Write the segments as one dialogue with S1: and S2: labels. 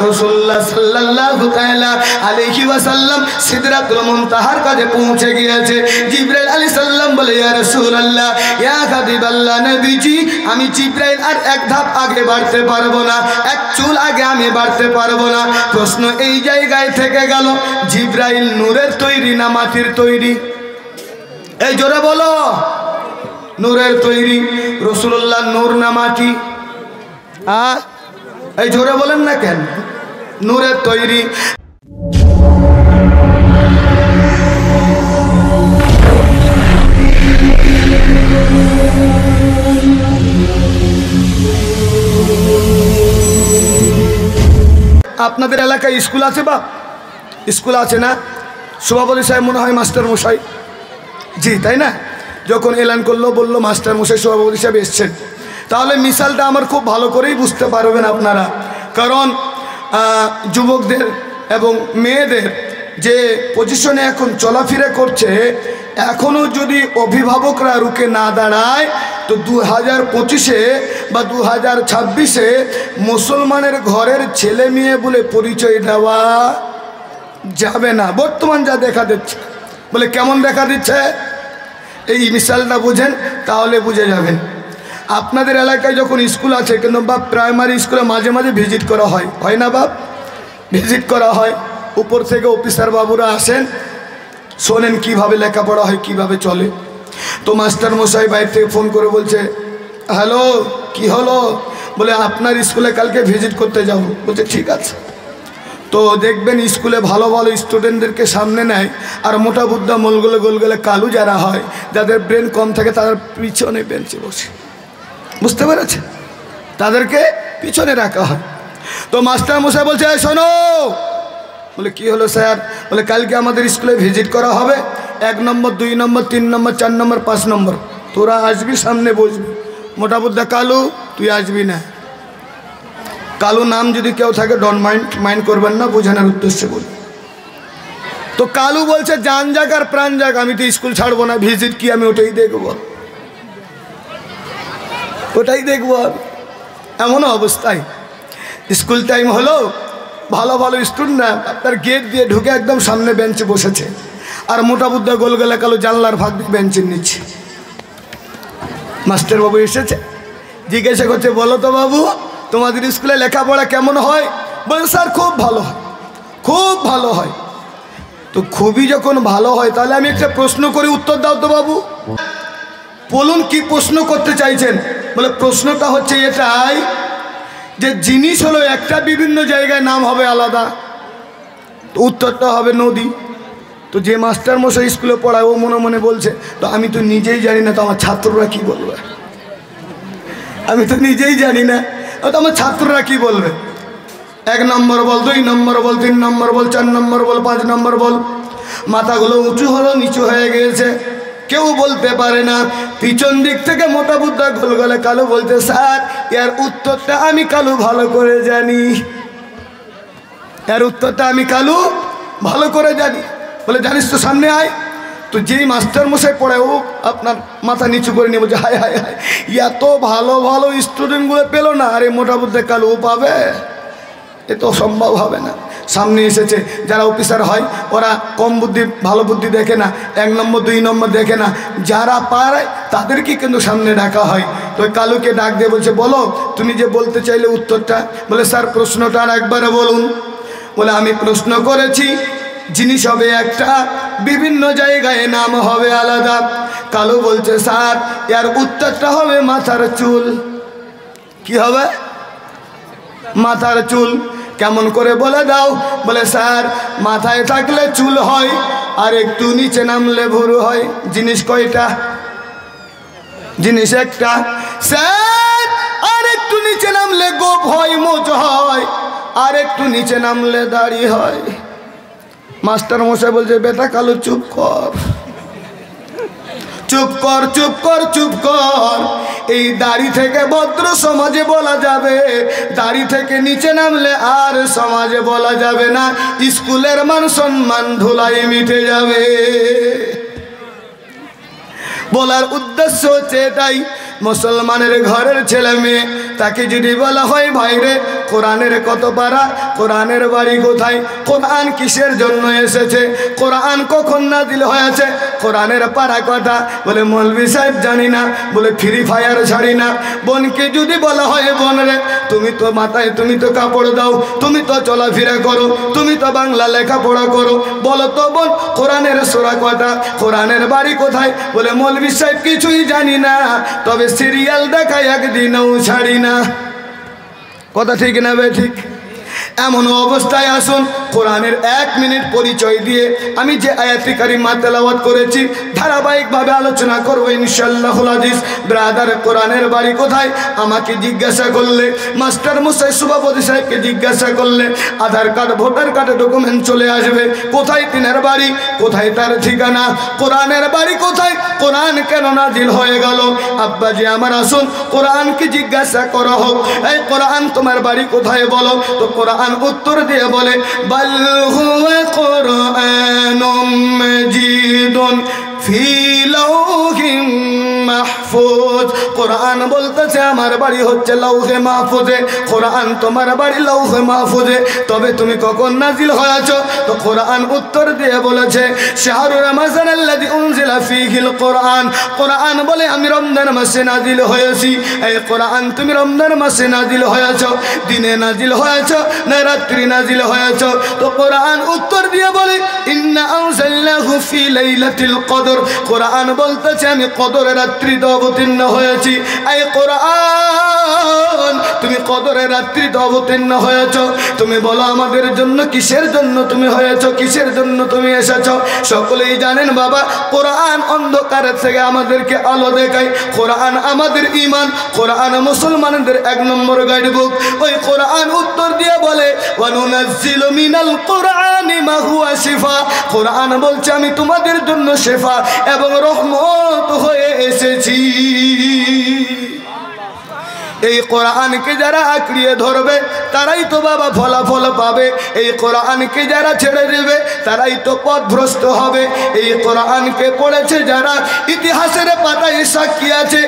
S1: রাসূলুল্লাহ সাল্লাল্লাহু তাআলা আলাইহি ওয়াসাল্লাম সিদরাতুল মুনতাহার কাছে পৌঁছে গিয়েছে। জিবরাইল আলাইহিস সালাম বলে, ইয়া রাসূলুল্লাহ, ইয়া হাবিবাল্লাহ, নবীজি, আমি জিবরাইল আর এক ধাপ আগে বাড়তে পারবো না, এক চুল আগে আমি বাড়তে পারবো না। প্রশ্ন এই জায়গায় থেকে গেল, জিবরাইল নূরের তৈরি না মাটির তৈরি? এই জোরে বলো, নূরের তৈরি। রাসূলুল্লাহ নূর না মাটি? এই জোরে বলেন না কেন? নূরের তৈরি। আপনাদের এলাকায় স্কুল আছে বা? স্কুল আছে না? সভাপতি সাহেব মনে হয় মাস্টার মশাই, জি তাই না? যখন এলান করলো বললো মাস্টার মশাই সভাপতি সাহেব এসছেন, তাহলে মিসালটা আমার খুব ভালো করেই বুঝতে পারবেন আপনারা। কারণ যুবকদের এবং মেয়েদের যে পজিশনে এখন চলাফেরা করছে, এখনও যদি অভিভাবকরা রুখে না দাঁড়ায় তো 2025-এ বা 2026-এ মুসলমানের ঘরের ছেলে মেয়ে বলে পরিচয় দেওয়া যাবে না। বর্তমান যা দেখা দিচ্ছে, বলে কেমন দেখা দিচ্ছে, এই মিসালটা বুঝেন তাহলে বুঝে যাবেন। আপনাদের এলাকায় যখন স্কুল আছে, কিন্তু বাপ প্রাইমারি স্কুলে মাঝে মাঝে ভিজিট করা হয়, হয় না বাপ? ভিজিট করা হয়, উপর থেকে অফিসার বাবুরা আসেন, শোনেন কিভাবে লেখাপড়া হয়, কিভাবে চলে। তো মাস্টার মশাই বাইরে থেকে ফোন করে বলছে, হ্যালো, কি হলো? বলে আপনার স্কুলে কালকে ভিজিট করতে যাব। বলছে ঠিক আছে। তো দেখবেন স্কুলে ভালো ভালো স্টুডেন্টদেরকে সামনে নেয়, আর মোটা বুদ্ধা মোলগুলো গোলগোলে কালু যারা হয়, যাদের ব্রেন কম থাকে, তাদের পিছনে বেঞ্চে বসে, বুঝতে পেরেছে, তাদেরকে পিছনে রাখা হয়। তো মাস্টার মশাই বলছে, শোনো। বলে কি হলো স্যার? বলে কালকে আমাদের স্কুলে ভিজিট করা হবে, 1 নম্বর 2 নম্বর 3 নম্বর 4 নম্বর 5 নম্বর, তোরা আসবি, সামনে বসবি। মোটা বুদ্ধা কালু, তুই আসবি না। কালু নাম যদি কেউ থাকে ডন মাইন্ড করবেন না, বোঝানোর উদ্দেশ্যে বলি। তো কালু বলছে, জান যাক আর প্রাণ যাক, আমি তো স্কুল ছাড়বো না, ভিজিট কি আমি ওটাই দেখবো, ওটাই দেখবো আমি। এমন অবস্থায় স্কুল টাইম হলো, ভালো ভালো স্টুডেন্টরা আপনার গেট দিয়ে ঢুকে একদম সামনে বেঞ্চে বসেছে, আর মোটা বুদ্ধা গোলগোলা কালো জানলার ভাগ দিয়ে বেঞ্চের নিচ্ছে। মাস্টার বাবু এসেছে, জিজ্ঞাসা করছে, বলো তো বাবু, তোমাদের স্কুলে লেখাপড়া কেমন হয়? বলে স্যার খুব ভালো হয়, খুব ভালো হয়। তো খুবই যখন ভালো হয়, তাহলে আমি একটা প্রশ্ন করে উত্তর দাও তো বাবু। বলুন কি প্রশ্ন করতে চাইছেন? বলে প্রশ্নটা হচ্ছে এটাই যে জিনিস হলো একটা, বিভিন্ন জায়গায় নাম হবে আলাদা, তো উত্তরটা হবে নদী। তো যে মাস্টার মশাই স্কুলে পড়ায় ও মনে মনে বলছে, তো আমি তো নিজেই জানি না, তো আমার ছাত্ররা কি বলবে? আমি তো নিজেই জানি না, তো আমার ছাত্ররা কি বলবে? 1 নম্বর বল, 2 নম্বর বল, 3 নম্বর বল, 4 নম্বর বল, 5 নম্বর বল। মাথাগুলো উঁচু হলো নিচু হয়ে গিয়েছে, কেউ বলতে পারে না। পিছন দিক থেকে মোটা বুদ্ধা গোলগোলে কালু বলতে, স্যার এর উত্তরটা আমি কালু ভালো করে জানি, এর উত্তরটা আমি কালু ভালো করে জানি। বলে জানিস তো, সামনে আয়। তো যেই মাস্টার মশাই পড়ায়, ও আপনার মাথা নিচু করে নিয়ে বলছে, হায় হায় হায়, এত ভালো ভালো স্টুডেন্টগুলো পেলো না, আরে মোটা বুদ্ধা কালু ও পাবে? এ তো সম্ভব হবে না। সামনে এসেছে, যারা অফিসার হয় ওরা কম বুদ্ধি ভালো বুদ্ধি দেখে না, 1 নম্বর 2 নম্বর দেখে না, যারা পারে তাদেরকে কিন্তু সামনে ডাকা হয়। তো কালুকে ডাক দিয়ে বলছে, বলো তুমি যে বলতে চাইলে উত্তরটা। বলে স্যার প্রশ্নটা আর একবারে বলুন। বলে আমি প্রশ্ন করেছি, জিনিস হবে একটা, বিভিন্ন জায়গায় নাম হবে আলাদা। কালু বলছে, স্যার এর উত্তরটা হবে মাথার চুল। কি হবে? মাথার চুল। কেমন করে বলে দাও? বলে স্যার মাথায় থাকলে চুল হয়, আর একটু নিচে নামলে ভুরু হয়। জিনিস কয়টা? জিনিস একটা। স্যার আর একটু নিচে নামলে গোপ হয়, মোচ হয়, আর একটু নিচে নামলে দাড়ি হয়। মাস্টার মশাই বলছে, বেটা কালু চুপ কর, চুপ কর, চুপ কর, চুপ কর। এই দাড়ি থেকে ভদ্র সমাজে বলা যাবে, দাড়ি থেকে নিচে নামলে আর সমাজে বলা যাবে না। স্কুলের মান সম্মান ধুলাই মিটে যাবে। বলার উদ্দেশ্য হচ্ছে এটাই, মুসলমানের ঘরের ছেলে মেয়ে, তাকে যদি বলা হয় ভাইরে কোরআনের কত পারা, কোরআনের বাড়ি কোথায়, কোরআন কিসের জন্য এসেছে, কোরআন কখন নাজিল হয়েছে, কোরআনের পারা কথা, বলে মৌলভী সাহেব জানি না, বলে ফ্রি ফায়ার ছাড়ি না। বোনকে যদি বলা হয় বোন রে তুমি তো মাথায় তুমি তো কাপড় দাও, তুমি তো চলাফেরা করো, তুমি তো বাংলা লেখাপড়া করো, বলো তো বোন কোরআনের সূরা কথা, কোরআনের বাড়ি কোথায়, বলে মৌলভী সাহেব কিছুই জানি না, তবে সিরিয়াল দেখায় একদিনও ছাড়ি না। কথা ঠিক না বে ঠিক? এমন অবস্থায় আসুন কোরআনের 1 মিনিট পরিচয় দিয়ে আমি যে আয়াতে কারিমা তেলাওয়াত করেছি ধারাবাহিকভাবে আলোচনা করবো ইনশাআল্লাহুল আজিজ। ব্রাদার কোরআনের বাড়ি কোথায় আমাকে জিজ্ঞাসা করলে, মাস্টার মশাই সভাপতি সাহেবকে জিজ্ঞাসা করলে আধার কার্ড ভোটার কার্ডে ডকুমেন্ট চলে আসবে, কোথায় তিনার বাড়ি, কোথায় তার ঠিকানা, কোরআনের বাড়ি কোথায়, কোরআন কেন নাজিল হয়ে গেল। আব্বাজি আমার আসুন কোরআনকে জিজ্ঞাসা করা হোক, এই কোরআন তোমার বাড়ি কোথায় বলো, তো কোরআন উত্তর দিয়ে বলে বাল হুয়া কুরআনুম মাজিদুন ফি লাউহিম মাহফুজ। কোরআন বলতেছে আমার বাড়ি হচ্ছে লাউহে মাহফুজে, কোরআন তোমার বাড়ি লাউহে মাহফুজে, তবে তুমি কখন নাজিল হয়েছো, তো কোরআন উত্তর দিয়ে বলেছে শাহরু রমাজান আল্লাযী উনজিলা ফীহিল কোরআন। কোরআন বলে আমি রমজান মাসে নাজিল হয়েছি। এই কোরআন তুমি রমজান মাসে নাজিল হয়েছো, দিনে নাজিল হয়েছো না রাত্রি নাজিল হয়েছো, তো কোরআন উত্তর দিয়ে বলে ইন্না আনজালনাহু ফি লাইলাতিল কদর। কোরআন বলতেছে আমি কদরের রাত্রিতে অবতীর্ণ হয়েছি। এই কোরআন তুমি কদরের রাত্রিতে অবতীর্ণ হয়েছো, তুমি বলো আমাদের জন্য কিসের জন্য তুমি হয়েছো, কিসের জন্য তুমি এসেছো। সকলেই জানেন বাবা কোরআন অন্ধকারের থেকে আমাদেরকে আলো দেখায়, কোরআন আমাদের ঈমান, কোরআন মুসলমানদের 1 নম্বর গাইড বুক। ওই কোরআন উত্তর দিয়ে বলে ওয়া নুনাজ্জিলু মিনাল কোরআনি মা হুয়া শিফা। কোরআন বলছে আমি তোমাদের জন্য শিফা এবং রহমত হয়ে এসেছি। এই কোরআনকে যারা আঁকড়িয়ে ধরবে তারাই তো বাবা ফলাফল পাবে, এই কোরআনকে যারা ছেড়ে দেবে তারাই তো পথভ্রষ্ট হবে। এই কোরআনকে পড়েছে যারা ইতিহাসের পাতায় সাক্ষী আছে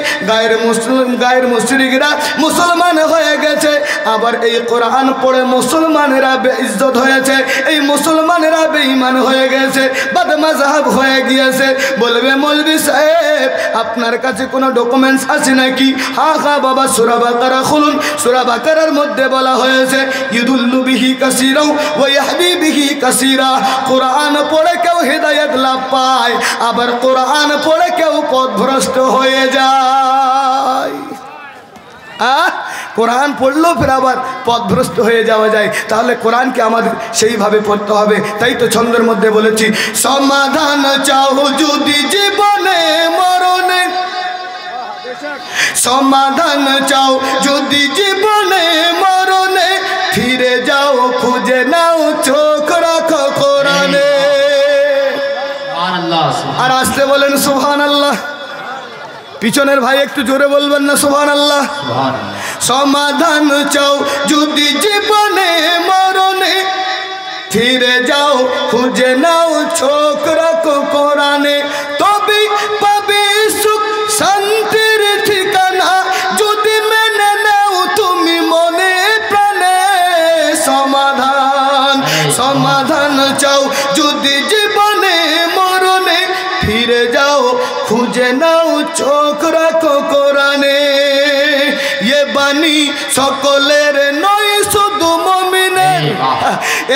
S1: গায়ের মুশরিকরা মুসলমান হয়ে গেছে, আবার এই কোরআন পড়ে মুসলমানেরা বেইজ্জত হয়েছে, এই মুসলমানেরা বেঈমান হয়ে গেছে, বদমাযহাব হয়ে গিয়েছে। বলবে মৌলভী সাহেব আপনার কাছে কোনো ডকুমেন্টস আছে নাকি? হ্যাঁ হ্যাঁ বাবা সূরা বাকারা খুলুন, সূরা বাকারার মধ্যে বলা হয়েছে ইউদুল্লু বিহি কাসীরা ওয়া ইয়াহদি বিহি কাসীরা। কোরআন পড়ে কেউ হেদায়েত লাভ পায়, আবার কোরআন পড়ে কেউ পথভ্রষ্ট হয়ে যায়। কোরআন পড়লেও ফের আবার পথভ্রষ্ট হয়ে যাওয়া যায়। তাহলে কোরআনকে আমাদের সেইভাবে পড়তে হবে। তাই তো ছন্দের মধ্যে বলেছি সমাধান চাও যদি জীবনে মরণে, সমাধান চাও যদি জীবনে মরণে, ফিরে যাও খুঁজে নাও চোখ রাখো কোরআনে। আর আসতে বলেন সুবহানাল্লাহ। পিছনের ভাই একটু জোরে বলবেন না সুবহানাল্লাহ। সমাধান চাও যদি জীবনে মরণে, ফিরে যাও খুঁজে নাও চোখ রাখো কোরআনে, তবে পাবে সুখ শান্তির ঠিকানা যদি মেনে নাও তুমি মনে প্রাণে। সমাধান সমাধান চাও যদি জীবনে মরণে, ফিরে যাও খুঁজে নাও চোখ রাখো কোরআনে। এ বাণী সকলের নয় শুধু মুমিনের,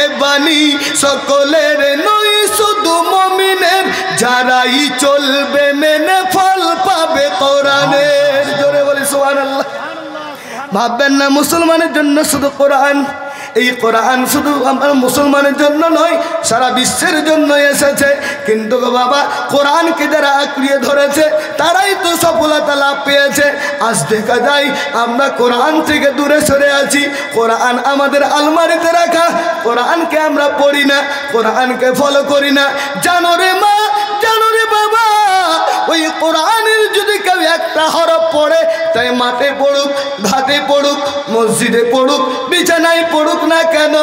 S1: এ বাণী সকলের নয় শুধু মুমিনের, যারাই চলবে মেনে ফল পাবে কোরআনের। জোরে বলি সুবহানাল্লাহ। ভাববেন না মুসলমানের জন্য শুধু কোরআন, এই কোরআন শুধু আমার মুসলমানের জন্য নয় সারা বিশ্বের জন্য এসেছে। কিন্তু বাবা কোরআনকে যারা আঁকড়িয়ে ধরেছে তারাই তো সফলতা লাভ পেয়েছে। আজ দেখা যায় আমরা কোরআন থেকে দূরে সরে আছি, কোরআন আমাদের আলমারিতে রাখা, কোরআনকে আমরা পড়ি না, কোরআনকে ফলো করি না। জানো রে মা জানো রে বাবা, ওই কোরআনের যদি কেউ একটা হরফ পড়ে, তাই মাঠে পড়ুক ঘাটে পড়ুক মসজিদে পড়ুক বিছানায় পড়ুক না কেন,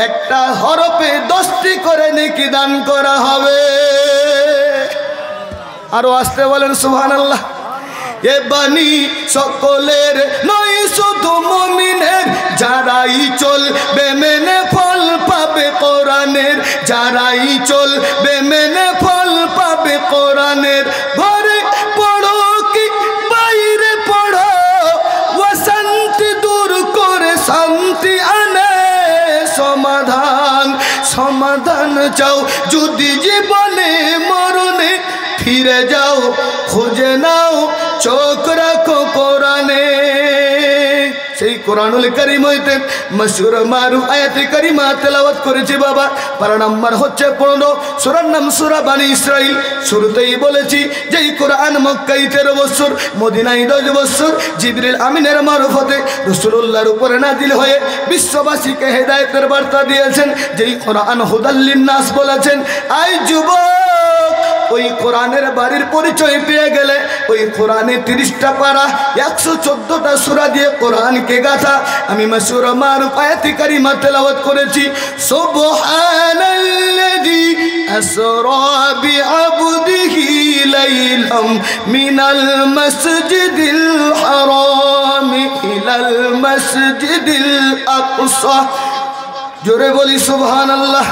S1: একটা হরফে 10টি করে নেকি দান করা হবে। আরো আসতে বলেন সুবহানাল্লাহ। এ বাণী সকলের নয় শুধু মুমিনের, যারাই চলবে মেনে ফল পাবে কোরআনের, যারাই চলবে মেনে ফল পাবে কোরআনের। ঘরে পড়ো কি বাইরে পড়ো, অশান্তি দূর করে শান্তি আনে সমাধান। সমাধান চাও যদি জীবনে মরণে, ফিরে যাও খুঁজে নাও চোখ রাখো কোরআনে। সেই কোরআনুল কারীম হইতে মশহুর মারুফ আয়াতে কারিমা তেলাওয়াত করেছি বাবা। পারা নাম্বার হচ্ছে 15, সূরার নাম সূরা বনী ইসরাইল। শুরুতেই বলেছি যে এই কোরআন মক্কায় 13 বছর, মদিনায় 10 বছর, জিবরিল আমিনের মারফতে রাসূলুল্লাহর উপরে নাজিল হয়ে বিশ্ববাসীকে হেদায়েতের বার্তা দিয়েছেন। যেই কোরআন হুদাল লিন্নাস বলেছেন। আই যুবক, ওই কোরআনের বাড়ির পরিচয় পেয়ে গেলে ওই কোরআনে 30টা পারা 114টা সূরা দিয়ে কোরআনকে গাথা আমি মশহুর মারুফ আয়াতে কারিমা তেলাওয়াত করেছি। সুবহানাল্লাযী আসরা বিআবদিহি লাইলাম মিনাল মাসজিদিল হারাম ইলাল মাসজিদিল আকসা। জোরে বলি সুবহানাল্লাহ।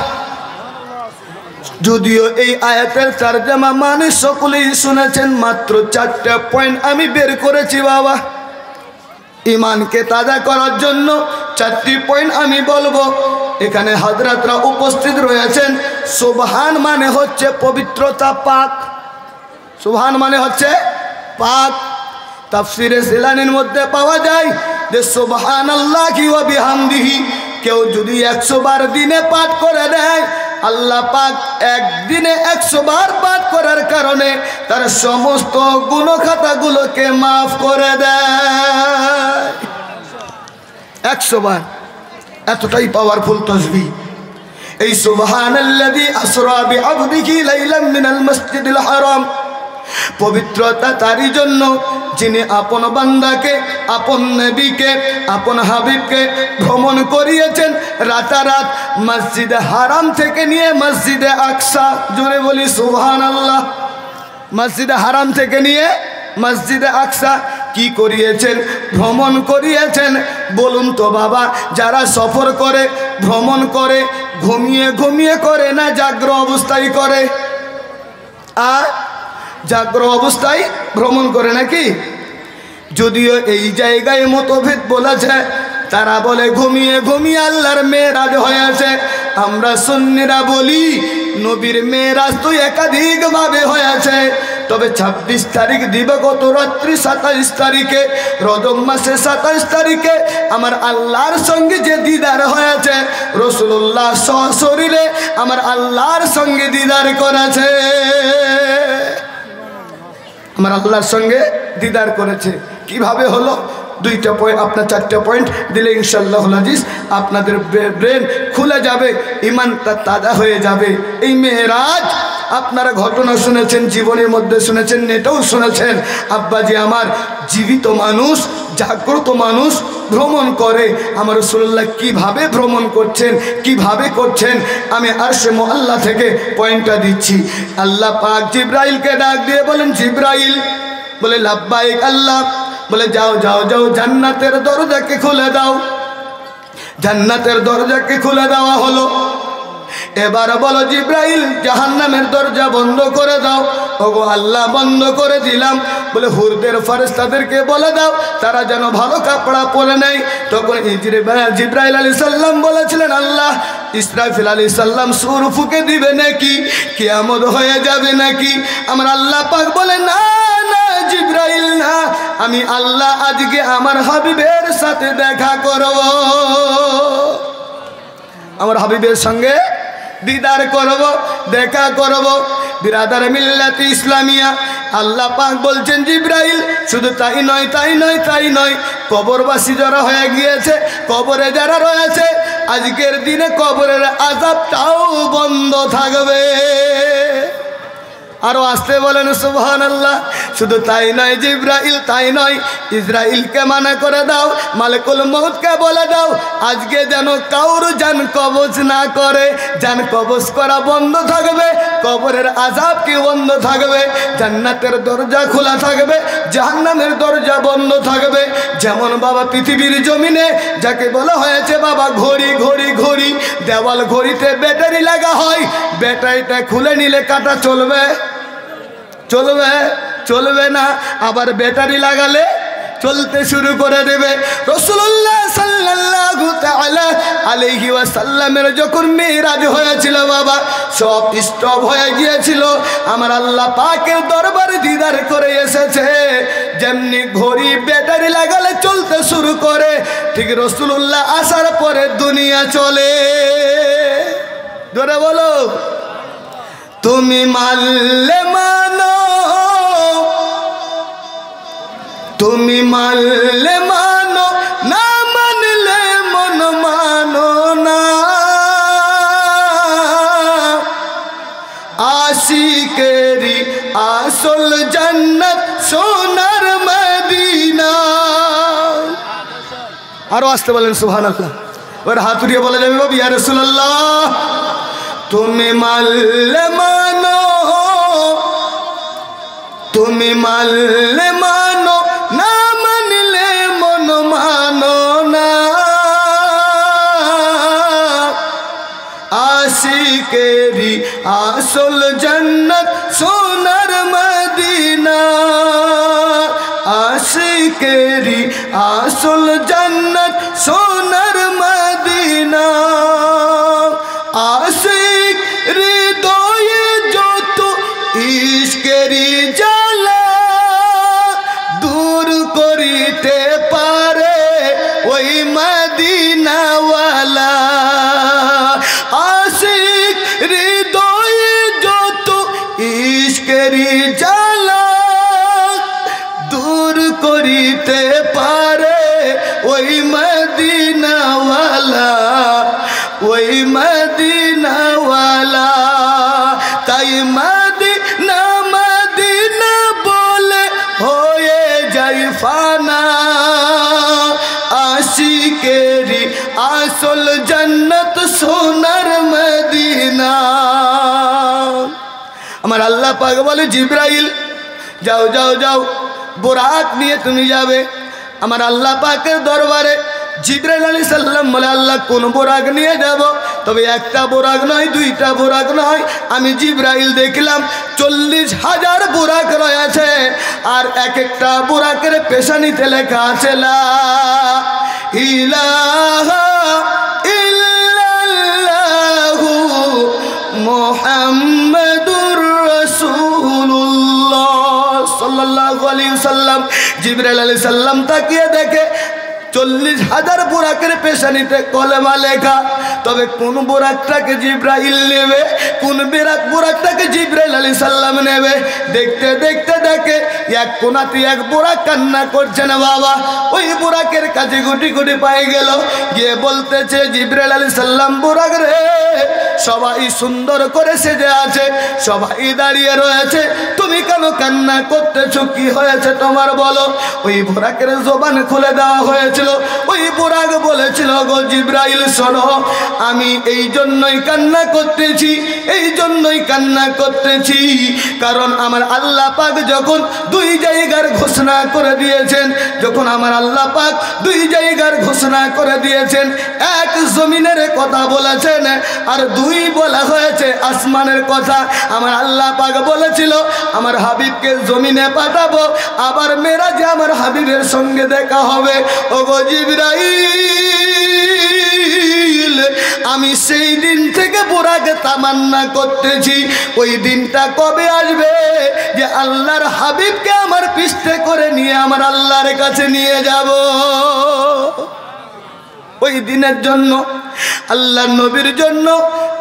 S1: যদিও এই আয়াতের তরজমা মানে সকলেই শুনেছেন, মাত্র 4টা পয়েন্ট আমি বের করেছি বাবা। ঈমানকে তাজা করার জন্য 4টি পয়েন্ট আমি বলবো। এখানে হযরতরা উপস্থিত রয়েছেন। সুবহান মানে হচ্ছে পবিত্রতা, পাক। সুবহান মানে হচ্ছে পাক। তাফসীরে জিলানীর মধ্যে পাওয়া যায় যে সুবহানাল্লাহি ওয়া বিহামদিহি, কেউ যদি 100 বার দিনে পাঠ করে দেয়, আল্লাহ পাক একদিনে 100 বার পাঠ করার কারণে তার সমস্ত গুণখাতাগুলোকে মাফ করে দেয়। 100 বার, এতটাই পাওয়ারফুল তাসবিহ এই সুবহানাল্লাযী আসরা বিআবদিহি লাইলাম মিনাল মাসজিদিল হারাম। পবিত্রতা তারই জন্য যিনি আপন বান্দাকে, আপন নবীকে, আপন হাবিবকে ভ্রমণ করিয়েছেন রাতারাত মসজিদে হারাম থেকে নিয়ে মসজিদে আকসা। জোরে বলি সুবহানাল্লাহ। মসজিদে হারাম থেকে নিয়ে মসজিদে আকসা কি করিয়েছেন? ভ্রমণ করিয়েছেন। বলুন তো বাবা, যারা সফর করে, ভ্রমণ করে, ঘুমিয়ে ঘুমিয়ে করে না জাগ্রত অবস্থায় করে? জাগ্রত অবস্থায় ভ্রমণ করে নাকি? যদিও এই জায়গায় মতভেদ বলেছে, তারা বলে ঘুমিয়ে ঘুমিয়ে আল্লাহর মেরাজ হয়েছে। আমরা সুন্নিরা বলি নবীর মেরাজ তো একাধিক ভাবে হয়েছে। তবে 26 তারিখ দিবাগত রাত্রি 27 তারিখে রজব মাসে 27 তারিখে আমার আল্লাহর সঙ্গে যে দিদার হয়েছে, রাসূলুল্লাহ সশরীরে আমার আল্লাহর সঙ্গে দিদার করেছে। আমার আল্লাহর সঙ্গে দিদার করেছে। কিভাবে হলো? 2টা পয়েন্ট, আপনার 4টা পয়েন্ট দিলে ইনশাআল্লাহ আজিজ আপনাদের ব্রেন খুলে যাবে, ঈমানটা তাজা হয়ে যাবে। এই মেরাজ আপনারা ঘটনা শুনেছেন, জীবনের মধ্যে শুনেছেন, নেটেও শুনেছেন। আব্বাজি আমার জীবিত মানুষ, জাগ্রত মানুষ ভ্রমণ করে। আমার রাসূলুল্লাহ কিভাবে ভ্রমণ করছেন, কিভাবে করছেন, আমি আরশে মুআল্লা থেকে পয়েন্টটা দিচ্ছি। আল্লাহ পাক জিবরাইলকে ডাক দিয়ে বলেন, জিবরাইল। বলে লাব্বাইক আল্লাহ। বলে যাও যাও যাও, জান্নাতের দরজাকে খুলে দাও। জান্নাতের দরজাকে খুলে দেওয়া হলো। এবার বলো জিবরাইল, জাহান্নামের দরজা বন্ধ করে দাও। ওগো আল্লাহ, বন্ধ করে দিলাম। বলে হুরদের ফেরেশতাদেরকে বলে দাও তারা যেন ভালো কাপড়া পরে নেয়। তখন জিবরাইল আলাইহিস সালাম বলেছিলেন, আল্লাহ, ইসরাফিল আলাইহিস সালাম সূর ফুঁকে দিবে নাকি? কিয়ামত হয়ে যাবে নাকি? আমার আল্লাহ পাক বলে, না না জিবরাইল না, আমি আল্লাহ আজকে আমার হাবিবের সাথে দেখা করব, আমার হাবিবের সঙ্গে দিদার করব, দেখা করব। বিরাদার মিল্লাতে ইসলামিয়া, আল্লাহ পাক বলছেন জিবরাইল, শুধু তাই নয়, তাই নয়, তাই নয়, কবরবাসী যারা হয়ে গিয়েছে, কবরে যারা রয়েছে, আজকের দিনে কবরের আযাবটাও বন্ধ থাকবে। আরো আসতে বলেন সুবহানাল্লাহ। শুধু তাই নয়, জিবরাইল তাই নয়, ইসরাইলকে মানা করে দাও, মালিকুল মউতকে বলে দাও আজকে যেন কাউর জান কবজ না করে। জান কবজ করা বন্ধ থাকবে, কবরের আযাব কি বন্ধ থাকবে, জান্নাতের দরজা খোলা থাকবে, জাহান্নামের দরজা বন্ধ থাকবে। যেমন বাবা পৃথিবীর জমিনে যাকে বলা হয়েছে বাবা ঘড়ি ঘড়ি ঘড়ি, দেওয়াল ঘড়িতে ব্যাটারি লাগা হয়, ব্যাটারিটা খুলে নিলে কাটা চলবে? চলবে? চলবে না। আবার ব্যাটারি লাগালে চলতে শুরু করে দেবে। রাসূলুল্লাহ সাল্লাল্লাহু তাআলা আলাইহি ওয়াসাল্লামের যখন মিরাজ হয়েছিল বাবা, সব স্টপ হয়ে গিয়েছিল। আমার আল্লাহ পাকের দরবারে দিদার করে এসেছে। যেমনি ঘড়ি ব্যাটারি লাগালে চলতে শুরু করে, ঠিক রাসূলুল্লাহ আসার পরে দুনিয়া চলে। জোরে বলো, তুমি মানলে মানো, তুমি মানলে মানো, না মানলে মন মানো না। আশিকেরি আসল জান্নাত সোনার মদিনা। আরো আসতে বলেন সুবহানাল্লাহ। ওর হাত উঠিয়ে বলা যাবে বাবা ইয়া রাসূলুল্লাহ তুমি মানলে মানো, তুমি মানলে মানো, না মানলে মন মানো না। আশিকেরি আসল জান্নাত সোনার মদিনা। আশিকেরি আসল জান্নাত সোনার মদিনা। আশিক হৃদয়ে যত ইশকেরি জ্বালা দূর করিতে পারে ওই মদিনাওয়ালা। আশিক হৃদয়ে যত ইশকেরি জ্বালা দূর করিতে পারে ওই মদিনাওয়ালা, ওই মদিনাওয়ালা। তাই মদিনা মদিনা বলে হয়ে যাই ফানা। আশিকেরি আসল জান্নাত সোনার মদিনা। আমার আল্লাহ পাক বলে জিবরাইল যাও যাও যাও, বুরাক নিয়ে তুমি যাবে আমার আল্লাহ পাকের দরবারে। জিবরাইল আলাইহিস সালাম বলে আল্লাহ কোন বুরাক নিয়ে যাব? তবে একটা বুরাক নয়, দুইটা বুরাক নয়, আমি জিবরাইল দেখলাম 40,000 বুরাক রয়েছে। আর এক একটা বুরাকের পেশানিতে লেখা আছে লা ইলাহা ইল্লাল্লাহু মুহাম্মাদুর রাসূলুল্লাহ সাল্লাল্লাহু আলাইহি ওয়াসাল্লাম। জিবরাইল আলাইহিস সালাম তাকিয়ে দেখে 40,000 বুরাকের পেশানিতে কলেমা লেখা। তবে কোন বুরাকটাকে জিবরাইল নেবে, কোন বুরাকটাকে জিবরাইল আলাইহিস সালাম নেবে? দেখতে দেখতে দেখে এক কোনাতে এক বুরাক কান্না করছে না বাবা। ওই বুরাকের কাছে গুটি গুটি পায়ে গেল, গিয়ে বলতেছে জিবরাইল আলাইহিস সালাম বুরাক রে, সবাই সুন্দর করে সেজে আছে, সবাই দাঁড়িয়ে রয়েছে, তুমি কেন কান্না করতেছো? কি হয়েছে তোমার বলো? ওই বুরাকের জবান খুলে দেওয়া হয়েছিল। ওই বুরাক বলেছিল গো জিবরাইল শোনো, আমি এই জন্যই কান্না করতেছি, এই জন্যই কান্না করতেছি কারণ আমার আল্লাহ পাক যখন দুই জায়গার ঘোষণা করে দিয়েছেন, যখন আমার আল্লাহ পাক দুই জায়গার ঘোষণা করে দিয়েছেন, এক জমিনের কথা বলেছেন আর দুই বলা হয়েছে আসমানের কথা। আমার আল্লাহ পাক বলেছিল আমার হাবিবকে জমিনে পাঠাবো, আবার মেরাজে আমার হাবিবের সঙ্গে দেখা হবে। ওগো জিবরাইল, আমি সেই দিন থেকে বুরাকে তামান্না করতেছি, ওই দিনটা কবে আসবে যে আল্লাহর হাবিবকে আমার পিঠে করে নিয়ে আমার আল্লাহর কাছে নিয়ে যাব। ওই দিনের জন্য, আল্লাহ নবীর জন্য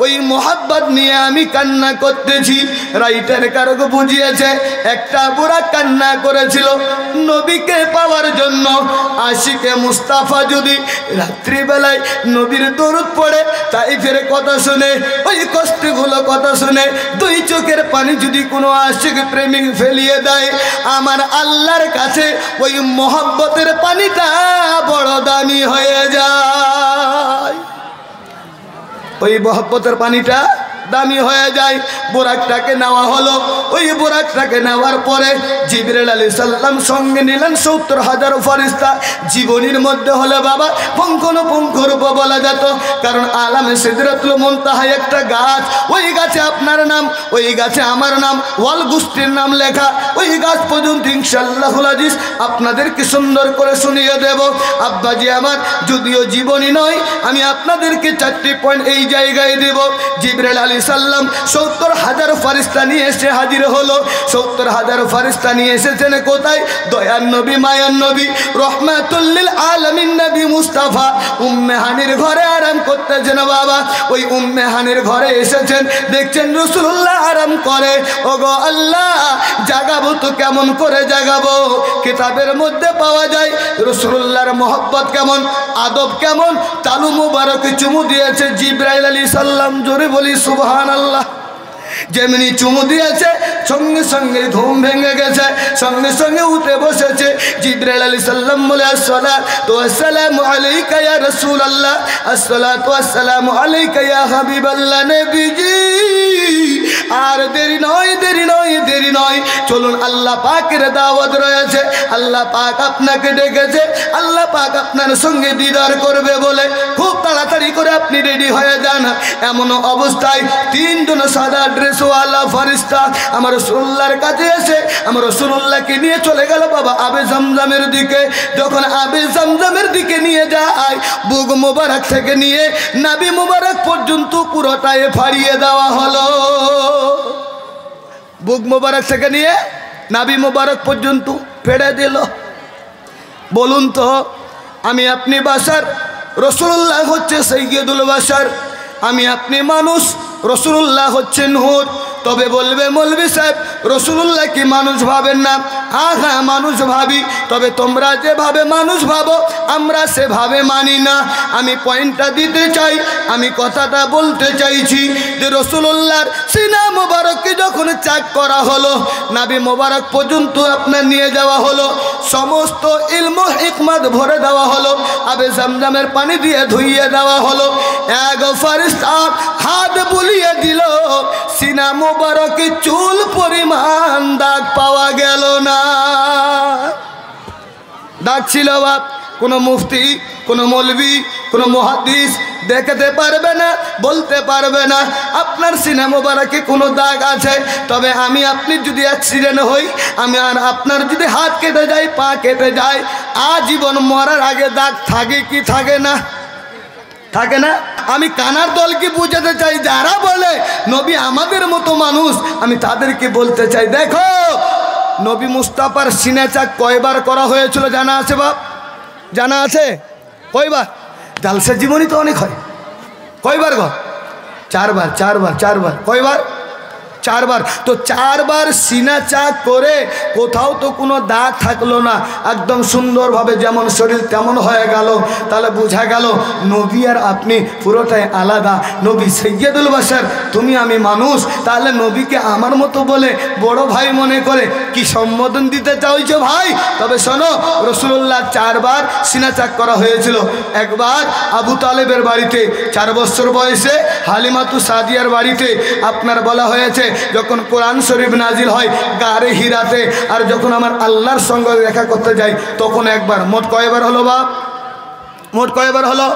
S1: ওই মোহাব্বত নিয়ে আমি কান্না করতেছি। রাইটার কারক বুঝিয়েছে একটা বুড়া কান্না করেছিল নবীকে পাওয়ার জন্য। আশিকে মুস্তাফা যদি রাত্রিবেলায় নবীর দরুদ পড়ে, তাইফের কথা শুনে, ওই কষ্টগুলো কথা শুনে দুই চোখের পানি যদি কোনো আশিক প্রেমিক ফেলিয়ে দেয়, আমার আল্লাহর কাছে ওই মোহাব্বতের পানিটা বড় দামি হয়ে যায়। ওই মোহাব্বতের পানিটা দামি হয়ে যায়। বোরাকটাকে নেওয়া হলো। ওই বোরাকটাকে নেওয়ার পরে জিবরাইল আলাইহিস সালাম সঙ্গে নিলেন ৭০,০০০ ফেরেশতা। জীবনীর মধ্যে হলে বাবা পুঙ্খানুপুঙ্খরূপে বলা যেত, কারণ আলামে সিদরাতুল মুনতাহায় একটা গাছ, ওই গাছে আপনার নাম, ওই গাছে আমার নাম, ওয়াল গোষ্ঠীর নাম লেখা। ওই গাছ পর্যন্ত ইনশাআল্লাহুল আজিজ আপনাদেরকে সুন্দর করে শুনিয়ে দেব। আব্বাজি আমার, যদিও জীবনী নয়, আমি আপনাদেরকে 4টি পয়েন্ট এই জায়গায় দেব। জিবরাইল আলাইহিস সালাম ৭০,০০০ ফেরেশতা নিয়ে এসে হাজির হলো। ৭০,০০০ ফেরেশতা নিয়ে এসেছেন কোথায়? দয়ার নবী, মায়ার নবী, রহমাতুল লিল আলামিন নবী মুস্তাফা উম্মে হানির ঘরে আরাম করতেছেন বাবা। ওই উম্মে হানির ঘরে এসেছেন, দেখছেন রাসূলুল্লাহ আরাম করে। ওগো আল্লাহ, জাগাবো তো কেমন করে জাগাবো? কিতাবের মধ্যে পাওয়া যায় রাসূলুল্লাহর মহব্বত কেমন, আদব কেমন। তালু মুবারক চুমু দিয়েছে জিবরাইল আলাইহিস সালাম। জোরে বলি সুবহানাল্লাহ। যেমনি চুমু দিয়েছে সঙ্গে সঙ্গে ঘুম ভেঙে গেছে, সঙ্গে সঙ্গে উঠে বসেছে। জিবরাইল আলাইহিস সালাম বলে, আসসালাতু ওয়াসসালামু আলাইকা ইয়া রাসূলুল্লাহ, আসসালাতু ওয়াসসালামু আলাইকা ইয়া হাবিবাল্লাহ নবীজি। আর দেরি নয়, দেরি নয়, দেরি নয়, চলুন, আল্লাহ পাকের দাওয়াত রয়েছে। আল্লাহ পাক আপনাকে ডেকেছে, আল্লাহ পাক আপনার সঙ্গে দিদার করবে বলে খুব তাড়াতাড়ি করে আপনি রেডি হয়ে যান। এমন অবস্থায় 3 জন সাদা ড্রেসওয়ালা ফেরেশতা আমার রাসূলুল্লাহর কাছে এসে আমার রাসূলুল্লাহকে নিয়ে চলে গেল বাবা আবে জামজামের দিকে। যখন আবে জামজামের দিকে নিয়ে যায়, বুক মোবারক থেকে নিয়ে নাভি মোবারক পর্যন্ত পুরোটাই ফাড়িয়ে দেওয়া হলো। বুক মোবারক থেকে নিয়ে নাভি মোবারক পর্যন্ত ফেড়ে দিল। বলুন তো, আমি আপনি বাশার, রাসূলুল্লাহ হচ্ছে সাইয়্যিদুল বাশার। আমি আপনি মানুষ, রাসূলুল্লাহ হচ্ছে নূর। তবে বলবে মৌলভী সাহেব, রাসূলুল্লাহ কি মানুষ ভাবেন না? হ্যাঁ, মানুষ ভাবি, তবে তোমরা যেভাবে মানুষ ভাবো আমরা সেভাবে মানি না। আমি পয়েন্টটা দিতে চাই, আমি কথাটা বলতে চাইছি যে রাসূলুল্লাহর সিনা মোবারককে যখন চাক করা হলো, নাভি মোবারক পর্যন্ত আপনার নিয়ে যাওয়া হলো, সমস্ত ইলম হিকমত ভরে দেওয়া হলো, আবে জামজামের পানি দিয়ে ধুইয়ে দেওয়া হলো। এক ফেরেশতা হাত বুলিয়ে দিল, সিনা মোবারকে চুল পরিমাণ দাগ পাওয়া গেল না। দাগ ছিল বাপ, কোনো মুফতি, কোনো মৌলভী, কোনো মুহাদ্দিস দেখাতে পারবে না, বলতে পারবে না আপনার সিনা মোবারকে কোনো দাগ আছে। তবে আমি আপনি যদি অ্যাক্সিডেন্ট হই, আমি আর আপনার যদি হাত কেটে যায়, পা কেটে যায়, আজীবন মরার আগে দাগ থাকে কি থাকে না? থাকে না? আমি কানার দলকে বুঝাতে চাই, যারা বলে নবী আমাদের মতো মানুষ, আমি তাদেরকে বলতে চাই, দেখো নবী মুস্তাফার সিনা চাক কয়বার করা হয়েছিল জানা আছে বাপ? জানা আছে? কয়বার? জালসা জীবনী তো অনেক হয়। কয়বার গো? 4 বার, 4 বার, 4 বার। কয়বার? 4 বার। তো 4 বার সিনা চাক করে কোথাও তো কোনো দাগ থাকলো না, একদম সুন্দরভাবে যেমন শরীর তেমন হয়ে গেল। তাহলে বোঝা গেল নবী আর আপনি পুরোটাই আলাদা। নবী সাইয়্যিদুল বাশার, তুমি আমি মানুষ, তাহলে নবীকে আমার মতো বলে বড় ভাই মনে করে কি সম্বোধন দিতে চাইছো ভাই? তবে শোনো, রাসূলুল্লাহ 4 বার সিনা চাক করা হয়েছিল। একবার আবু তালেবের বাড়িতে 4 বছর বয়সে, হালিমাতু সাদিয়ার বাড়িতে আপনার বলা হয়েছে যখন কোরআন শরীফ নাজিল হয় গারে হিরাতে, আর যখন আমার আল্লাহর সঙ্গে দেখা করতে যাই তখন একবার। মোট কয়বার হলো বাপ? মোট কয়বার হলো?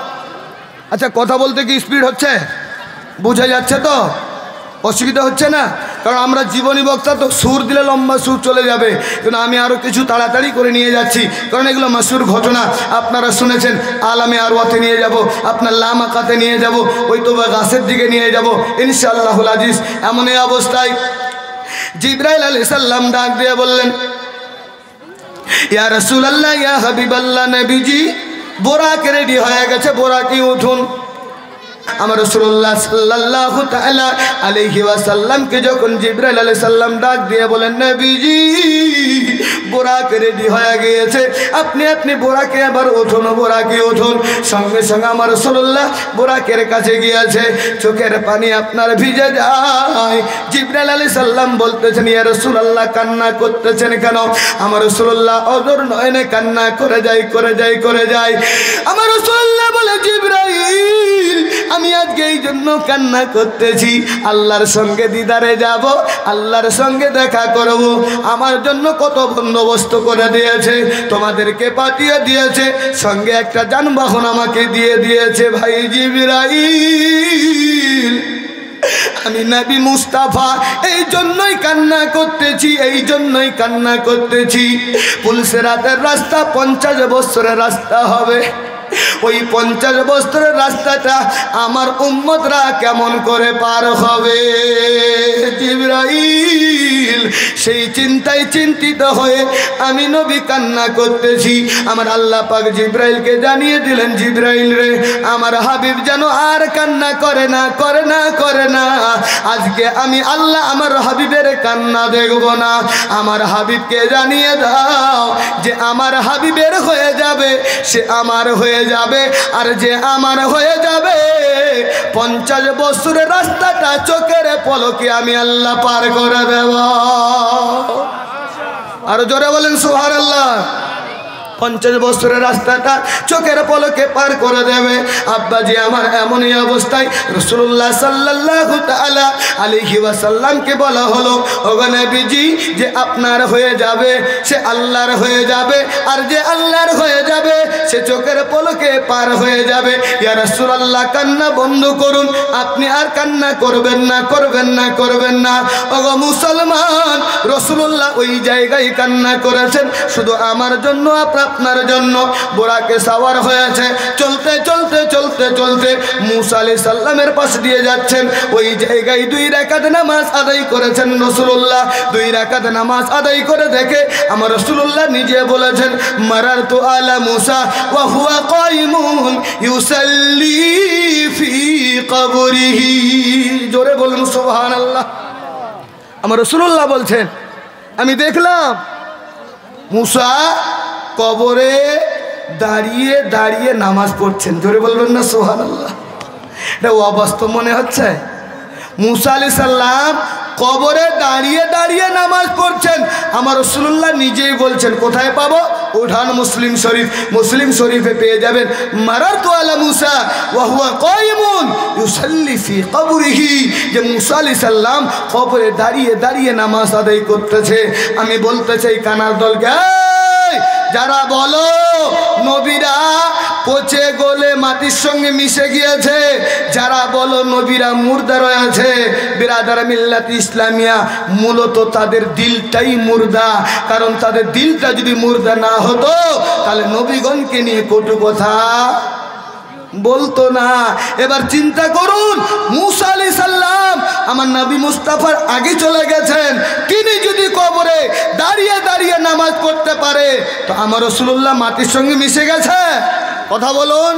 S1: আচ্ছা, কথা বলতে কি স্পিড হচ্ছে? বুঝা যাচ্ছে তো? অসুবিধা হচ্ছে না? কারণ আমরা জীবনী বক্তা তো, সুর দিলে লম্বা সুর চলে যাবে, কিন্তু আমি আরও কিছু তাড়াতাড়ি করে নিয়ে যাচ্ছি, কারণ এগুলো মাসুর ঘটনা আপনারা শুনেছেন। আলামে আরওয়াতে নিয়ে যাব, আপনার লামাকাতে নিয়ে যাব, ওই তো গাছের দিকে নিয়ে যাব ইনশাআল্লাহুল আজিজ। এমন এই অবস্থায় জিবরাইল আলাইহিস সালাম ডাক দিয়ে বললেন, ইয়া রাসূলুল্লাহ, ইয়া হাবিবাল্লাহ নবীজি, বোরাকে রেডি হয়ে গেছে, বোরাকে উঠুন। আমার রাসূলুল্লাহ সাল্লাল্লাহু তাআলা আলাইহি ওয়াসাল্লামকে যখন জিবরাইল আলাইহিস সালাম ডাক দিয়ে বলেন, নবীজি বোরাকে রেডি হয়ে গিয়েছে, আপনি বোরাকে আবার উঠুন, বোরাকে উঠুন। সঙ্গে সঙ্গে আমার রাসূলুল্লাহ বোরাকের কাছে গিয়েছে, চোখের পানি আপনার ভিজে যায়। জিবরাইল আলাইহিস সালাম বলতেছেন, ইয়া রাসূলুল্লাহ কান্না করতেছেন কেন? আমার রাসূলুল্লাহ অজর নয়নে কান্না করে যায়। আমার রাসূলুল্লাহ বলে, জিবরাইল আমি আজকে এই জন্য কান্না করতেছি, আল্লাহর সঙ্গে দিদারে যাব, আল্লাহর সঙ্গে দেখা করব। আমার জন্য কত বন্দোবস্ত করে দিয়েছে, তোমাদেরকে পাঠিয়ে দিয়েছে, সঙ্গে একটা যানবাহন আমাকে দিয়ে দিয়েছে। ভাই জিবরাইল আমি নবী মুস্তাফা এই জন্যই কান্না করতেছি, পুলসিরাতের রাস্তা 50 বছরের রাস্তা হবে। ওই 50 বছরের রাস্তাটা আমার উম্মতরা কেমন করে পার হবে? জিবরাইল সেই চিন্তায় চিন্তিত হয়ে আমি নবী কান্না করতেছি। আমার আল্লাহ পাক জিবরাইলকে জানিয়ে দিলেন, জিবরাইল রে, আমার হাবিব যেন আর কান্না করে না। আজকে আমি আল্লাহ আমার হাবিবের কান্না দেখব না। আমার হাবিবকে জানিয়ে দাও যে আমার হাবিবের হয়ে যাবে, সে আমার হয়ে যাবে, আর যে আমার হয়ে যাবে 50 বছরের রাস্তাটা চোখের পলকে আমি আল্লাহ পার করে দেব। আর জোরে বলেন সুবহানাল্লাহ। 50 বছরের রাস্তাটা চোখের পলকে পার করে দেবে। আব্বাজি আমার এমনই অবস্থায় রাসূলুল্লাহ সাল্লাল্লাহু তাআলা আলাইহি ওয়াসাল্লামকে বলা হলো, ওগো নবীজি যে আপনার হয়ে যাবে সে আল্লাহর হয়ে যাবে, আর যে আল্লাহর হয়ে যাবে সে চোখের পলকে পার হয়ে যাবে। ইয়া রাসূলুল্লাহ কান্না বন্ধ করুন, আপনি আর কান্না করবেন না। ওগো মুসলমান, রাসূলুল্লাহ ওই জায়গায় কান্না করেছেন শুধু আমার জন্য, আপনার জন্য। বোরাকে সাওয়ার হয়েছে, চলতে মুসা আলাইহিস সালামের পাশ দিয়ে যাচ্ছেন। ওই জায়গায় 2 রাকাত নামাজ আদায় করেছেন রাসূলুল্লাহ। 2 রাকাত নামাজ আদায় করে দেখে আমার রাসূলুল্লাহ নিজে বলেছেন, মারারতু আলা মুসা ওয়া হুয়া কাইমুন ইউসাল্লি ফি কবরিহি। জোরে বলুন সুবহানাল্লাহ। আমার রাসূলুল্লাহ বলছেন, আমি দেখলাম মুসা কবরে দাঁড়িয়ে নামাজ পড়ছেন। জোরে বলবেন না সুবহানাল্লাহ। এটা অবাস্তব মনে হচ্ছে? মুসা আলাইহিস সালাম কবরে দাঁড়িয়ে নামাজ পড়ছেন। আমার রাসূলুল্লাহ নিজেই বলছেন, কোথায় পাবো? উঠান মুসলিম শরীফে পেয়ে যাবেন, মারারতু আলা মুসা ওয়া হুয়া কাইমুন ইউসাল্লি ফি কবরিহি, যে মুসা আলাইহিস সালাম কবরে দাঁড়িয়ে নামাজ আদায় করতেছে। আমি বলতে চাই কানার দলকে, যারা বলো নবীরা পচে গলে মাটির সঙ্গে মিশে গিয়েছে, যারা বলো নবীরা মুর্দা রয়েছে, বিরাদার মিল্লাত ইসলামিয়া, মূলত তাদের দিলটাই মুর্দা। কারণ তাদের দিলটা যদি মুর্দা না হতো তাহলে নবীগণকে নিয়ে কটু কথা বলতো না। এবার চিন্তা করুন, মুসা আলাইহিস সালাম আমার নবী মুস্তাফার আগে চলে গেছেন, তিনি যদি কবরে দাঁড়িয়ে নামাজ পড়তে পারে, তো আমার রাসূলুল্লাহ মাটির সঙ্গে মিশে গেছে? কথা বলুন,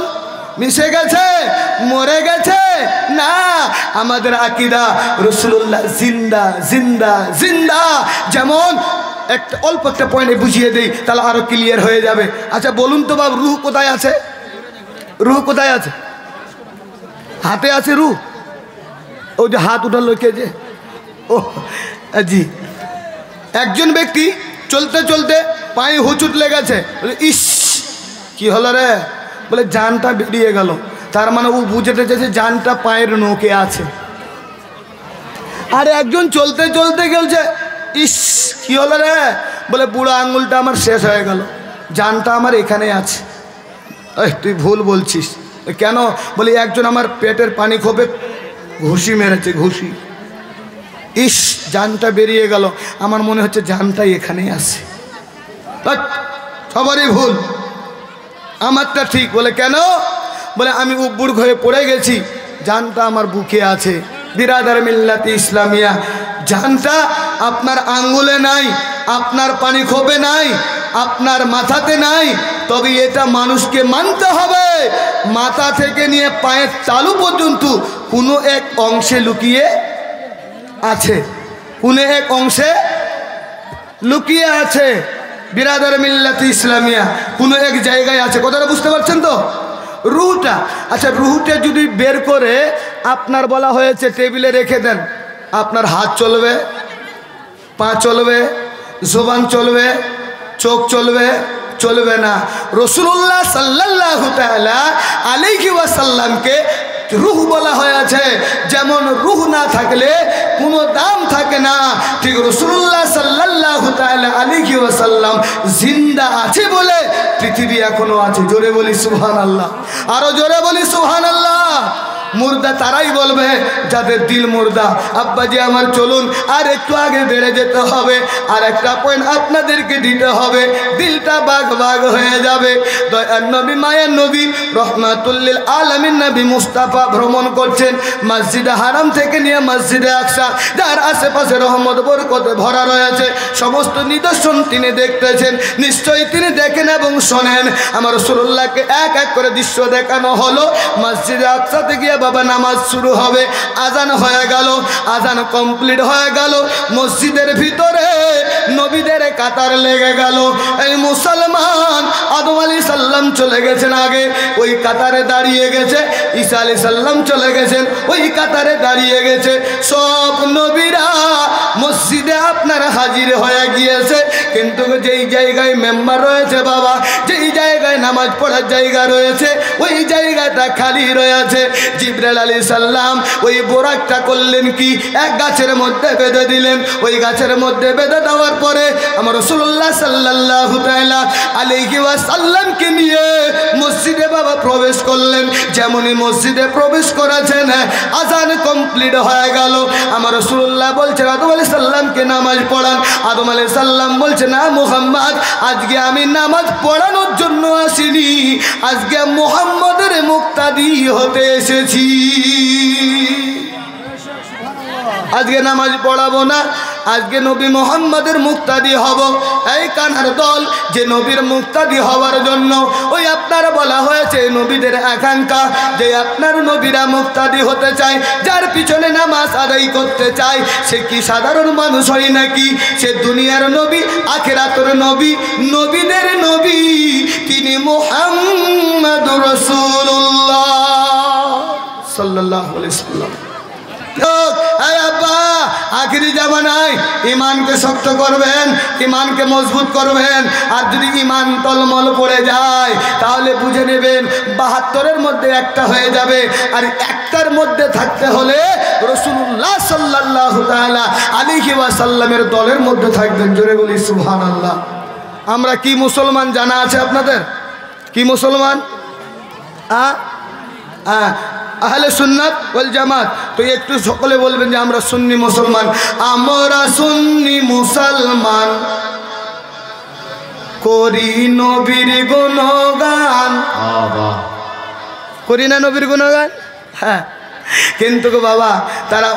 S1: মিশে গেছে? মরে গেছে? না, আমাদের আকীদা রাসূলুল্লাহ জিন্দা। যেমন অল্প একটা পয়েন্টে বুঝিয়ে দেই, তাহলে আরো ক্লিয়ার হয়ে যাবে। আচ্ছা বলুন তো বাবা, রূহ কোথায় আছে? রূহ কোথায় আছে? হাতে আছে রূহ? ওই যে হাত উঠালো কে যে? ও জি, একজন ব্যক্তি চলতে পায়ে হুচুট লেগেছে, বলে ইস কি হলো রে? বলে জানটা বেরিয়ে গেল। তার মানে ও বুঝতে চাইছে জানটা পায়ের নোকে আছে। আর একজন চলতে গেছে, ইস কি হলো রে? বলে বুড়ো আঙুলটা আমার শেষ হয়ে গেল, জানটা আমার এখানে আছে। তুই ভুল বলছিস। কেন? বলি একজন আমার পেটের পানি খোপে ঘুষি মেরেছে, ঘুষি। ইস জানটা বেরিয়ে গেল, আমার মনে হচ্ছে জানটাই এখানেই আছে। সবারই ভুল, আমারটা ঠিক। বলে কেন? বলে আমি উব্বুর হয়ে পড়ে গেছি, জানটা আমার বুকে আছে। বিরাদার মিল্লাতে ইসলামিয়া, জানটা আপনার আঙ্গুলে নাই, আপনার পানি খোপে নাই, আপনার মাথাতে নাই, তবে এটা মানুষকে মানতে হবে মাথা থেকে নিয়ে পায়ের তালু পর্যন্ত কোনো এক অংশে লুকিয়ে আছে, কোনো এক অংশে লুকিয়ে আছে। বিরাদার মিল্লাত ইসলামিয়া কোনো এক জায়গায় আছে। কথাটা বুঝতে পারছেন তো? রুহটা, আচ্ছা রুহটা যদি বের করে আপনার বলা হয়েছে টেবিলে রেখে দেন, আপনার হাত চলবে, পা চলবে, জবান চলবে, চোখ চলবে? চলবে না। রাসূলুল্লাহ সাল্লাল্লাহু তাআলা আলাইহি ওয়াসাল্লামকে রূহ বলা হয়েছে। যেমন রূহ না থাকলে কোনো দাম থাকে না, ঠিক রাসূলুল্লাহ সাল্লাল্লাহু তাআলা আলাইহি ওয়াসাল্লাম জিন্দা আছে বলে পৃথিবী এখনো আছে। জোরে বলি সুবহানাল্লাহ, আরো জোরে বলি সুবহানাল্লাহ। মুর্দা তারাই বলবে যাদের দিল মুর্দা। আব্বাজি আমার চলুন আর একটু আগে বেড়ে যেতে হবে, আর একটা পয়েন্ট আপনাদেরকে দিতে হবে, দিলটা বাগ বাগ হয়ে যাবে। দয়ার নবী মায়ের নবী রহমাতুল লিল আলামিন নবী মুস্তাফা ভ্রমণ করছেন মসজিদে হারাম থেকে নিয়ে মসজিদে আকসা, যার আশেপাশে রহমত বরকতে ভরা রয়েছে, সমস্ত নিদর্শন তিনি দেখতেছেন। নিশ্চয়ই তিনি দেখেন এবং শোনেন। আমার রাসূলুল্লাহকে এক এক করে দৃশ্য দেখানো হলো। মসজিদে আকসাতে গিয়ে বাবা নামাজ শুরু হবে, আজান হয়ে গেল, আজান কমপ্লিট হয়ে গেল, মসজিদের ভিতরে নবীদের কাতার লেগে গেল। এই মুসলমান আদম আলাইহিস সালাম চলে গেছেন আগে, ওই কাতারে দাঁড়িয়ে গেছে। ঈসা আলাইহিস সালাম চলে গেছেন, ওই কাতারে দাঁড়িয়ে গেছে। সব নবীরা মসজিদে আপনার হাজির হয়ে গিয়েছে, কিন্তু যেই জায়গায় মেম্বার রয়েছে বাবা, যেই জায়গায় নামাজ পড়ার জায়গা রয়েছে, ওই জায়গাটা খালি রয়েছে। জিবরাইল আলাইহিস সালাম ওই বোরাকটা করলেন কি, এক গাছের মধ্যে বেঁধে দিলেন। ওই গাছের মধ্যে বেঁধে দেওয়ার পরে আমার রাসূলুল্লাহ সাল্লাল্লাহু তাআলা আলাইহি ওয়াসাল্লামকে নিয়ে মসজিদে বাবা প্রবেশ করলেন। যেমনই মসজিদে প্রবেশ করেছেন, আজান কমপ্লিট হয়ে গেল। আমার রাসূলুল্লাহ বলছেন আদম আলাইহিস সালামকে নামাজ পড়ান। আদম আলাইহিস সালাম বলছে না মুহাম্মদ, আজকে আমি নামাজ পড়ানোর জন্য আসিনি, আজকে মুহাম্মদের মুক্তাদি হতে এসেছি। আজকে নামাজ পড়াবো না, আজকে নবী মুহাম্মদের মুক্তাদি হব। এই কানার দল, যে নবীর মুক্তাদি হওয়ার জন্য ওই আপনার বলা হয়েছে নবীদের আকাঙ্ক্ষা, যে আপনার নবীরা মুক্তাদি হতে চায়, যার পিছনে নামাজ আদায় করতে চায়, সে কি সাধারণ মানুষ হয় নাকি? সে দুনিয়ার নবী, আখিরাতের নবী, নবীদের নবী, তিনি মুহাম্মদুর রাসূলুল্লাহ সাল্লাল্লাহু আলাইহি ওয়াসাল্লাম। আখিরি জামানায় ইমানকে শক্ত করবেন, ইমানকে মজবুত করবেন। আর যদি ইমান টলমল পড়ে যায় তাহলে বুঝে নেবেন ৭২-এর মধ্যে একটা হয়ে যাবে। আর একটার মধ্যে থাকতে হলে রাসূলুল্লাহ সাল্লাল্লাহু তাআলা আলাইহি ওয়াসাল্লামের দলের মধ্যে থাকবেন। জোরে বলি সুবহানাল্লাহ। আমরা কি মুসলমান জানা আছে আপনাদের? কি মুসলমান? আহলে সুন্নাত ওয়াল জামাত। তো একটু সকলে বলবেন যে আমরা সুন্নি মুসলমান। আমরা সুন্নি মুসলমান, করি নবীর গুণগান। করি না নবীর গুণগান? হ্যাঁ, কিন্তু বাবা তারা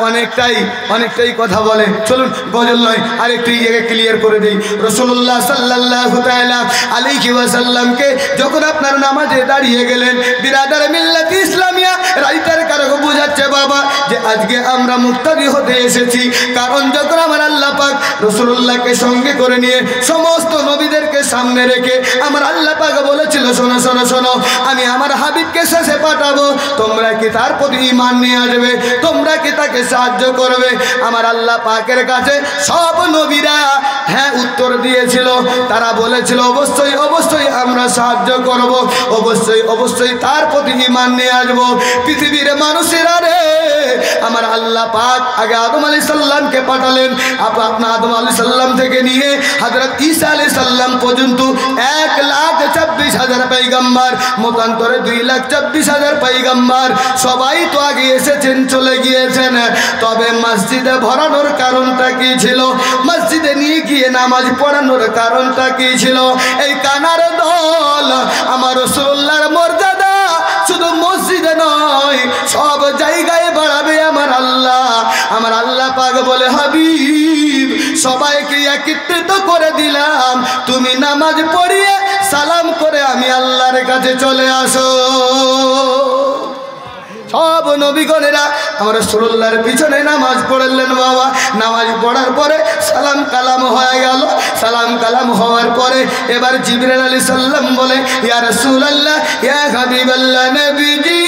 S1: অনেকটাই কথা বলে। চলুন গজল নয়, আরেকটু ইয়েকে ক্লিয়ার করে দিই। রাসূলুল্লাহ সাল্লাল্লাহু তাআলা আলাইহি ওয়াসাল্লামকে যখন আপনার নামাজে দাঁড়িয়ে গেলেন, বিরাদার মিল্লাত ইসলামিয়া রাইটার কারো বোঝাচ্ছে বাবা যে আজকে আমরা মুক্তাদি হতে এসেছি। কারণ যখন আমার আল্লাহ পাক রাসূলুল্লাহকে সঙ্গে করে নিয়ে সমস্ত নবীদেরকে সামনে রেখে আমার আল্লাহ পাক বলেছিল, শোনো শোনো শোনো, আমি আমার হাবিবকে শেষে পাঠাবো, তোমরা কি তার প্রতি ঈমান নিয়ে আসবে? তোমরা কি তাকে সাহায্য করবে? আমার আল্লাহ পাকের কাছে সব নবীরা হ্যাঁ উত্তর দিয়েছিল। তারা বলেছিল অবশ্যই অবশ্যই আমরা সাহায্য করব, অবশ্যই অবশ্যই তার প্রতি ঈমান নিয়ে আসবো। পৃথিবীর মানুষেরা রে, আমার আল্লাহ পাক আগে আদম আলাইহিস সালামকে পাঠালেন। আপনার আদম আলাইহিস সালাম থেকে নিয়ে হযরত ঈসা আলাইহিস সালাম পর্যন্ত ১,২৪,০০০ পয়গম্বর, মতান্তরে ২,২৪,০০০ পয়গম্বর, সবাই তো আগে এসেছেন, চলে গিয়েছেন। তবে মসজিদে ভরানোর কারণটা কি ছিল? মসজিদে নিয়ে গিয়ে নামাজ পড়ানোর কারণটা কি ছিল? এই কানার দল, আমার রাসূলুল্লাহর মর্যাদা শুধু মসজিদে নয় সব জায়গায় বাড়াবে আমার আল্লাহ। আমার আল্লাহ পাক বলে, হাবিব সবাইকে একত্রিত করে দিলাম, তুমি নামাজ পড়িয়ে সালাম করে আমি আল্লাহর কাছে চলে আসো। সব নবীগণেরা আমার রাসূলুল্লাহর পিছনে নামাজ পড়লেন বাবা। নামাজ পড়ার পরে সালাম কালাম হয়ে গেল। সালাম কালাম হওয়ার পরে এবার জিবরাইল আলাইহিস সালাম বলে, ইয়া রাসূলুল্লাহ, ইয়া হাবিবাল্লাহ, নবীজি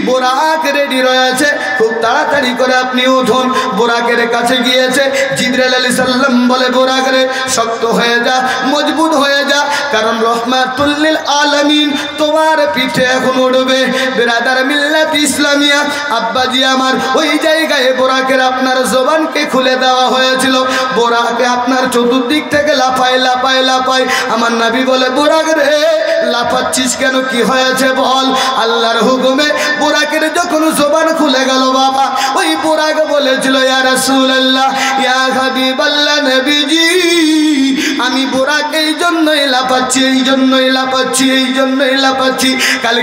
S1: বোরাক রেডি রয়েছে, খুব তাড়াতাড়ি করে আপনি উঠুন। বোরাকের কাছে গিয়েছে। জিবরাইল আলাইহিস সালাম বলে, বোরাক রে শক্ত হয়ে যা, মজবুত হয়ে যা, কারণ রহমাতুল লিল আলামিন তোমার পিঠে এখন উঠবে। বিরাদার মিল্লাত ইসলামিয়া, আব্বাজি আমার, ওই জায়গায় বোরাকের আপনার জবানকে খুলে দেওয়া হয়েছিল। বোরাকে আপনার চতুর্দিক থেকে লাফায় লাফায় লাফায়। আমার নবী বলে, বোরাক রে লাফাচ্ছিস কেন, কি হয়েছে বল। আল্লাহর হুকুমে বোরাকের যখন জবান খুলে গেল বাবা, ওই বোরাক বলেছিল, ইয়া রাসূলুল্লাহ, ইয়া হাবিবাল্লাহ, নবীজি আমি বোরাক এই জন্যই লাফাচ্ছি, এই জন্যই লাফাচ্ছি, এই জন্যই লাফাচ্ছি। কাল